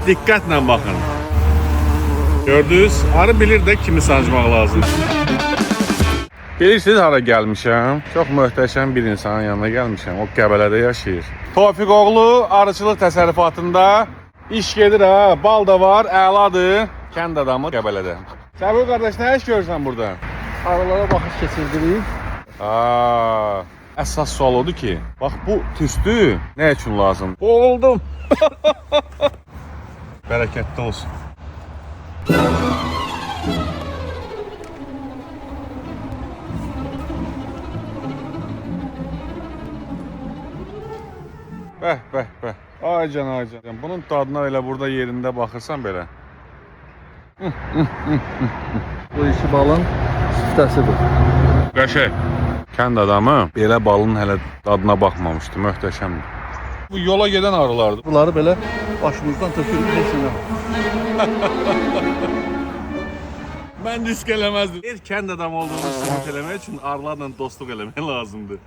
Diqqətlə baxın. Gördünüz, arı bilir də kimi sancmaq lazım. Bilirsiniz hara gəlmişəm? Çox möhtəşəm bir insanın yanına gəlmişəm. O Qəbələdə yaşayır. Tofiq oğlu arıçılıq təsərrüfatında iş gedir ha. Bal da var, əladır. Kənd adamı Qəbələdə. Səbir qardaş, nə iş görürsən burada? Arılara baxış keçirdirik. Əsas sual odur ki, bax bu tüstü nə üçün lazım? Oldum. Bərəkətli olsun. Bəh. Ay can. Bunun dadına elə burada yerində baxırsan belə. Bu işi balın siftəsidir. Qəşəng. Kənd adamı belə balın hələ dadına baxmamışdı. Möhtəşəmdir. Bu yola gedən arılardır. Bunları belə başımızdan tökürük neçinə. Mən risk eləməzdim. Bir kənd adamı olduğunu sübut eləmək üçün arılarla dostluq eləmək lazımdır.